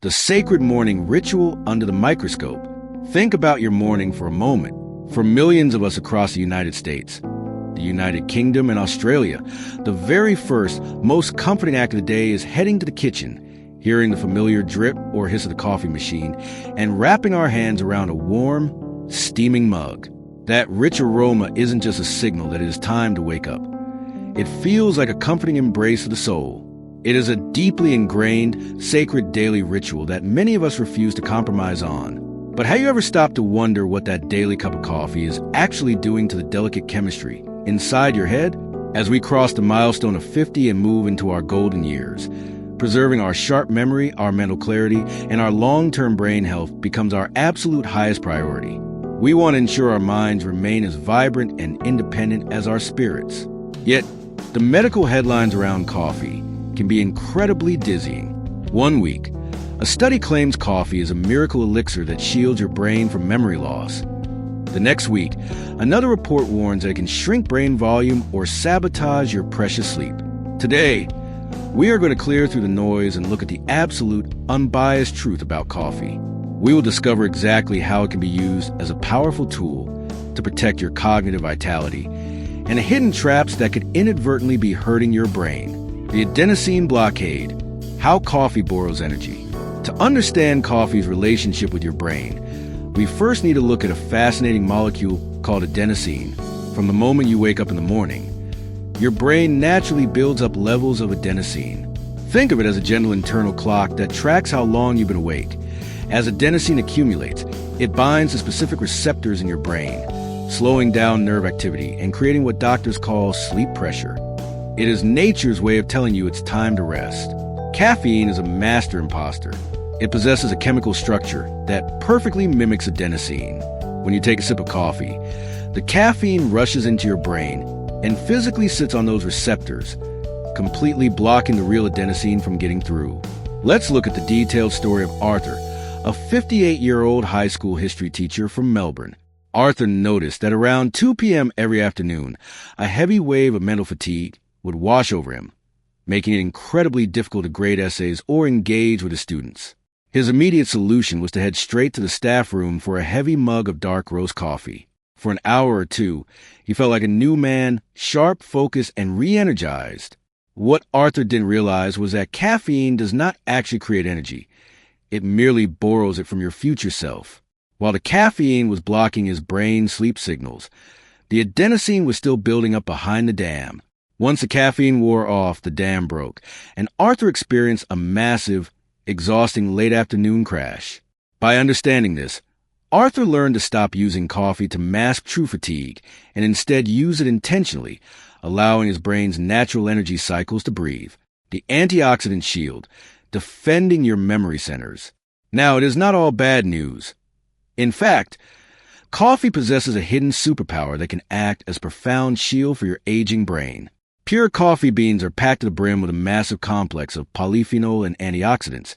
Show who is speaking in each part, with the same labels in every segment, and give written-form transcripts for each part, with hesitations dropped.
Speaker 1: The sacred morning ritual under the microscope. Think about your morning for a moment. For millions of us across the United States, the United Kingdom, and Australia, the very first, most comforting act of the day is heading to the kitchen, hearing the familiar drip or hiss of the coffee machine, and wrapping our hands around a warm, steaming mug. That rich aroma isn't just a signal that it is time to wake up. It feels like a comforting embrace of the soul. It is a deeply ingrained, sacred daily ritual that many of us refuse to compromise on. But have you ever stopped to wonder what that daily cup of coffee is actually doing to the delicate chemistry inside your head? As we cross the milestone of 50 and move into our golden years, preserving our sharp memory, our mental clarity, and our long-term brain health becomes our absolute highest priority. We want to ensure our minds remain as vibrant and independent as our spirits. Yet, the medical headlines around coffee can be incredibly dizzying. One week, a study claims coffee is a miracle elixir that shields your brain from memory loss. The next week, another report warns that it can shrink brain volume or sabotage your precious sleep. Today, we are going to clear through the noise and look at the absolute, unbiased truth about coffee. We will discover exactly how it can be used as a powerful tool to protect your cognitive vitality and the hidden traps that could inadvertently be hurting your brain. The adenosine blockade, how coffee borrows energy. To understand coffee's relationship with your brain, we first need to look at a fascinating molecule called adenosine. From the moment you wake up in the morning, your brain naturally builds up levels of adenosine. Think of it as a gentle internal clock that tracks how long you've been awake. As adenosine accumulates, it binds to specific receptors in your brain, slowing down nerve activity and creating what doctors call sleep pressure. It is nature's way of telling you it's time to rest. Caffeine is a master imposter. It possesses a chemical structure that perfectly mimics adenosine. When you take a sip of coffee, the caffeine rushes into your brain and physically sits on those receptors, completely blocking the real adenosine from getting through. Let's look at the detailed story of Arthur, a 58-year-old high school history teacher from Melbourne. Arthur noticed that around 2 p.m. every afternoon, a heavy wave of mental fatigue would wash over him, making it incredibly difficult to grade essays or engage with his students. His immediate solution was to head straight to the staff room for a heavy mug of dark roast coffee. For an hour or two, he felt like a new man, sharp, focused, and re-energized. What Arthur didn't realize was that caffeine does not actually create energy. It merely borrows it from your future self. While the caffeine was blocking his brain's sleep signals, the adenosine was still building up behind the dam. Once the caffeine wore off, the dam broke, and Arthur experienced a massive, exhausting late afternoon crash. By understanding this, Arthur learned to stop using coffee to mask true fatigue and instead use it intentionally, allowing his brain's natural energy cycles to breathe. The antioxidant shield, defending your memory centers. Now, it is not all bad news. In fact, coffee possesses a hidden superpower that can act as a profound shield for your aging brain. Pure coffee beans are packed to the brim with a massive complex of polyphenol and antioxidants,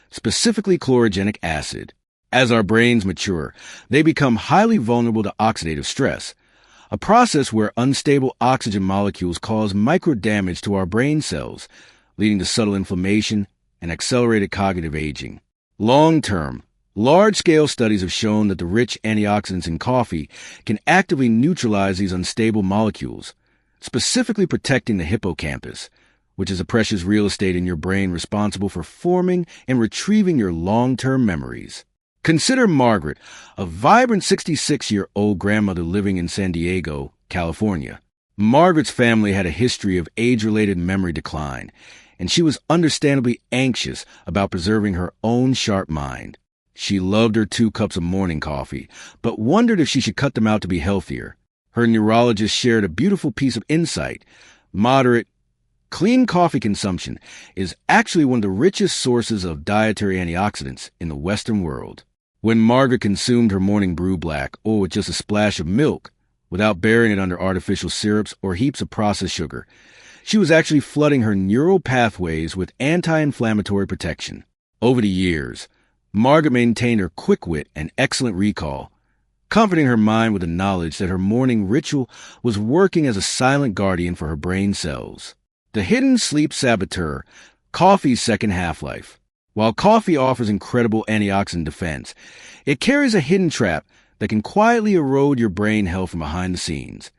Speaker 1: specifically chlorogenic acid. As our brains mature, they become highly vulnerable to oxidative stress, a process where unstable oxygen molecules cause micro damage to our brain cells, leading to subtle inflammation and accelerated cognitive aging. Long-term, large-scale studies have shown that the rich antioxidants in coffee can actively neutralize these unstable molecules, specifically protecting the hippocampus, which is a precious real estate in your brain responsible for forming and retrieving your long-term memories. Consider Margaret, a vibrant 66-year-old grandmother living in San Diego, California. Margaret's family had a history of age-related memory decline, and she was understandably anxious about preserving her own sharp mind. She loved her 2 cups of morning coffee, but wondered if she should cut them out to be healthier. Her neurologist shared a beautiful piece of insight. Moderate, clean coffee consumption is actually one of the richest sources of dietary antioxidants in the Western world. When Margaret consumed her morning brew black, or with just a splash of milk, without burying it under artificial syrups or heaps of processed sugar, she was actually flooding her neural pathways with anti-inflammatory protection. Over the years, Margaret maintained her quick wit and excellent recall, comforting her mind with the knowledge that her morning ritual was working as a silent guardian for her brain cells. The hidden sleep saboteur, coffee's second half-life. While coffee offers incredible antioxidant defense, it carries a hidden trap that can quietly erode your brain health from behind the scenes.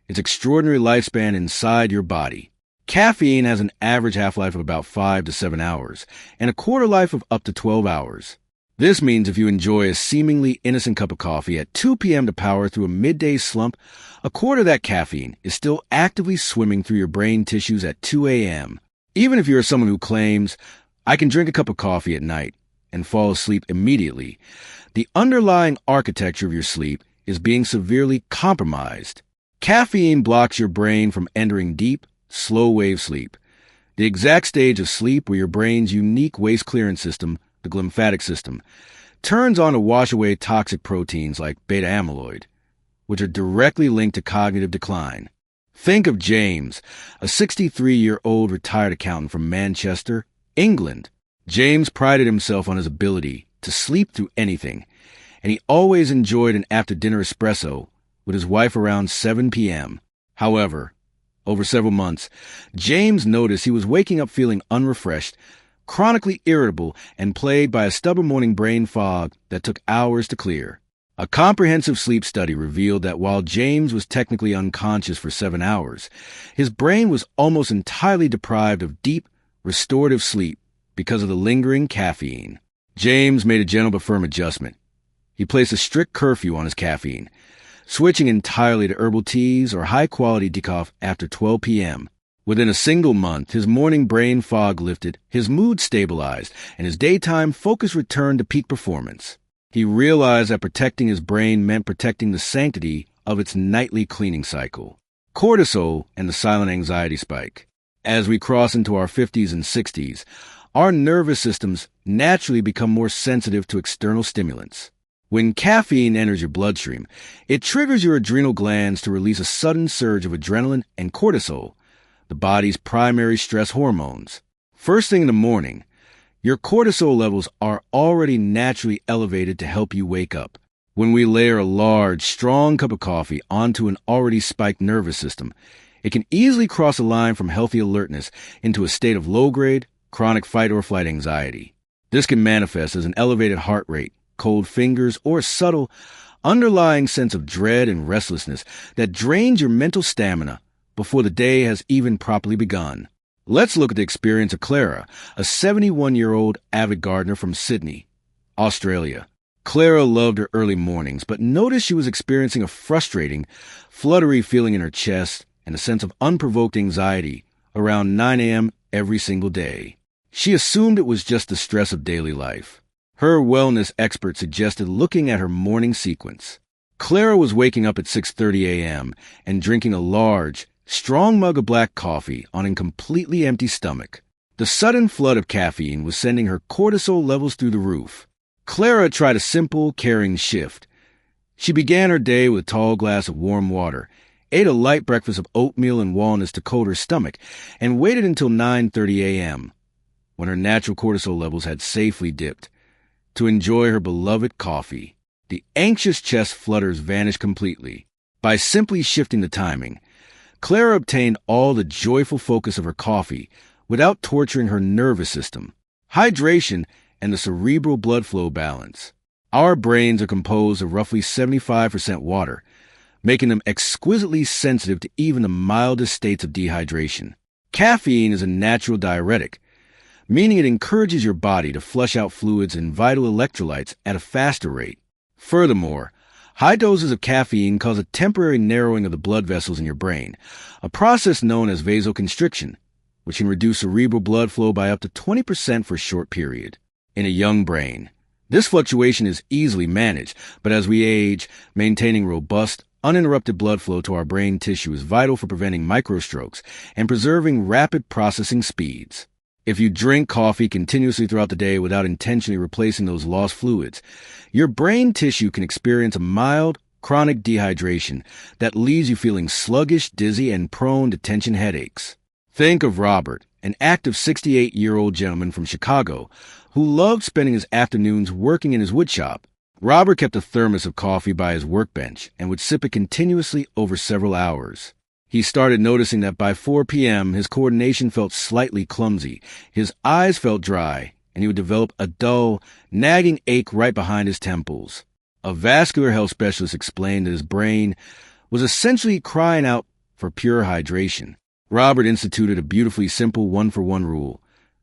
Speaker 1: Its extraordinary lifespan inside your body. Caffeine has an average half-life of about 5 to 7 hours, and a quarter life of up to 12 hours. This means if you enjoy a seemingly innocent cup of coffee at 2 p.m. to power through a midday slump, a quarter of that caffeine is still actively swimming through your brain tissues at 2 a.m. Even if you're someone who claims, I can drink a cup of coffee at night and fall asleep immediately, the underlying architecture of your sleep is being severely compromised. Caffeine blocks your brain from entering deep, slow-wave sleep, the exact stage of sleep where your brain's unique waste clearance system, the glymphatic system, turns on to wash away toxic proteins like beta amyloid, which are directly linked to cognitive decline. Think of James, a 63-year-old retired accountant from Manchester, England. James prided himself on his ability to sleep through anything, and he always enjoyed an after-dinner espresso with his wife around 7 p.m. However, over several months, James noticed he was waking up feeling unrefreshed, chronically irritable, and plagued by a stubborn morning brain fog that took hours to clear. A comprehensive sleep study revealed that while James was technically unconscious for 7 hours, his brain was almost entirely deprived of deep, restorative sleep because of the lingering caffeine. James made a gentle but firm adjustment. He placed a strict curfew on his caffeine, switching entirely to herbal teas or high-quality decaf after 12 p.m. Within a single month, his morning brain fog lifted, his mood stabilized, and his daytime focus returned to peak performance. He realized that protecting his brain meant protecting the sanctity of its nightly cleaning cycle. Cortisol and the silent anxiety spike. As we cross into our 50s and 60s, our nervous systems naturally become more sensitive to external stimulants. When caffeine enters your bloodstream, it triggers your adrenal glands to release a sudden surge of adrenaline and cortisol, the body's primary stress hormones. First thing in the morning, your cortisol levels are already naturally elevated to help you wake up. When we layer a large, strong cup of coffee onto an already spiked nervous system, it can easily cross a line from healthy alertness into a state of low-grade, chronic fight-or-flight anxiety. This can manifest as an elevated heart rate, cold fingers, or a subtle, underlying sense of dread and restlessness that drains your mental stamina before the day has even properly begun. Let's look at the experience of Clara, a 71-year-old avid gardener from Sydney, Australia. Clara loved her early mornings, but noticed she was experiencing a frustrating, fluttery feeling in her chest and a sense of unprovoked anxiety around 9 a.m. every single day. She assumed it was just the stress of daily life. Her wellness expert suggested looking at her morning sequence. Clara was waking up at 6:30 a.m. and drinking a large, strong mug of black coffee on a completely empty stomach. The sudden flood of caffeine was sending her cortisol levels through the roof. Clara tried a simple, caring shift. She began her day with a tall glass of warm water, ate a light breakfast of oatmeal and walnuts to coat her stomach, and waited until 9:30 a.m., when her natural cortisol levels had safely dipped, to enjoy her beloved coffee. The anxious chest flutters vanished completely. By simply shifting the timing, Clara obtained all the joyful focus of her coffee without torturing her nervous system, hydration, and the cerebral blood flow balance. Our brains are composed of roughly 75% water, making them exquisitely sensitive to even the mildest states of dehydration. Caffeine is a natural diuretic, meaning it encourages your body to flush out fluids and vital electrolytes at a faster rate. Furthermore, high doses of caffeine cause a temporary narrowing of the blood vessels in your brain, a process known as vasoconstriction, which can reduce cerebral blood flow by up to 20% for a short period. In a young brain, this fluctuation is easily managed, but as we age, maintaining robust, uninterrupted blood flow to our brain tissue is vital for preventing microstrokes and preserving rapid processing speeds. If you drink coffee continuously throughout the day without intentionally replacing those lost fluids, your brain tissue can experience a mild, chronic dehydration that leaves you feeling sluggish, dizzy, and prone to tension headaches. Think of Robert, an active 68-year-old gentleman from Chicago who loved spending his afternoons working in his woodshop. Robert kept a thermos of coffee by his workbench and would sip it continuously over several hours. He started noticing that by 4 p.m., his coordination felt slightly clumsy, his eyes felt dry, and he would develop a dull, nagging ache right behind his temples. A vascular health specialist explained that his brain was essentially crying out for pure hydration. Robert instituted a beautifully simple one-for-one rule.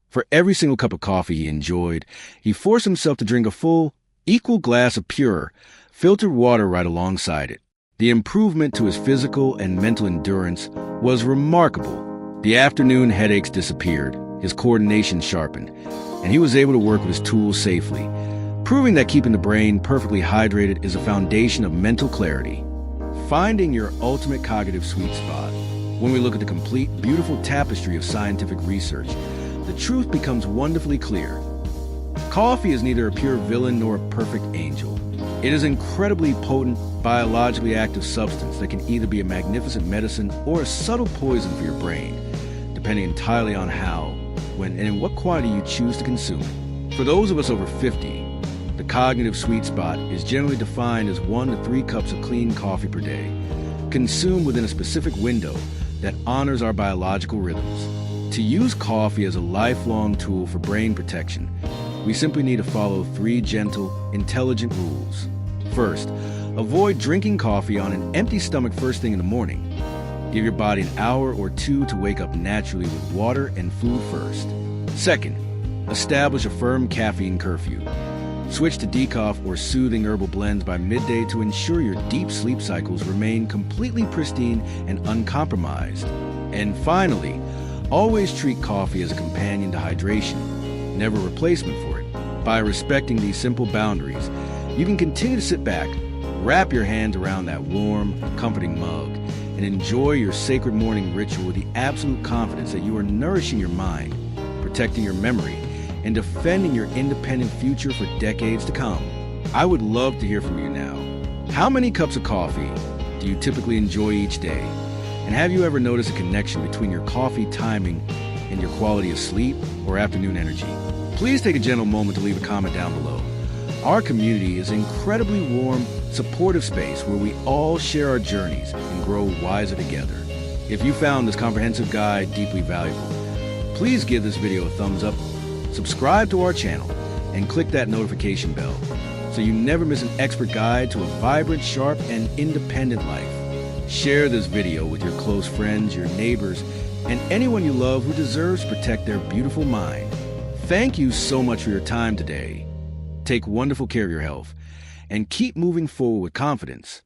Speaker 1: For every single cup of coffee he enjoyed, he forced himself to drink a full, equal glass of pure, filtered water right alongside it. The improvement to his physical and mental endurance was remarkable. The afternoon headaches disappeared, his coordination sharpened, and he was able to work with his tools safely, proving that keeping the brain perfectly hydrated is a foundation of mental clarity. Finding your ultimate cognitive sweet spot. When we look at the complete, beautiful tapestry of scientific research, the truth becomes wonderfully clear. Coffee is neither a pure villain nor a perfect angel. It is an incredibly potent, biologically active substance that can either be a magnificent medicine or a subtle poison for your brain, depending entirely on how, when, and in what quantity you choose to consume it. For those of us over 50, the cognitive sweet spot is generally defined as 1 to 3 cups of clean coffee per day, consumed within a specific window that honors our biological rhythms. To use coffee as a lifelong tool for brain protection, we simply need to follow 3 gentle, intelligent rules. First, avoid drinking coffee on an empty stomach first thing in the morning. Give your body an hour or 2 to wake up naturally with water and food first. Second, establish a firm caffeine curfew. Switch to decaf or soothing herbal blends by midday to ensure your deep sleep cycles remain completely pristine and uncompromised. And finally, always treat coffee as a companion to hydration, never a replacement for it. By respecting these simple boundaries, you can continue to sit back, wrap your hands around that warm, comforting mug, and enjoy your sacred morning ritual with the absolute confidence that you are nourishing your mind, protecting your memory, and defending your independent future for decades to come. I would love to hear from you now. How many cups of coffee do you typically enjoy each day? And have you ever noticed a connection between your coffee timing and your quality of sleep or afternoon energy? Please take a gentle moment to leave a comment down below. Our community is an incredibly warm, supportive space where we all share our journeys and grow wiser together. If you found this comprehensive guide deeply valuable, please give this video a thumbs up, subscribe to our channel, and click that notification bell so you never miss an expert guide to a vibrant, sharp, and independent life. Share this video with your close friends, your neighbors, and anyone you love who deserves to protect their beautiful mind. Thank you so much for your time today. Take wonderful care of your health and keep moving forward with confidence.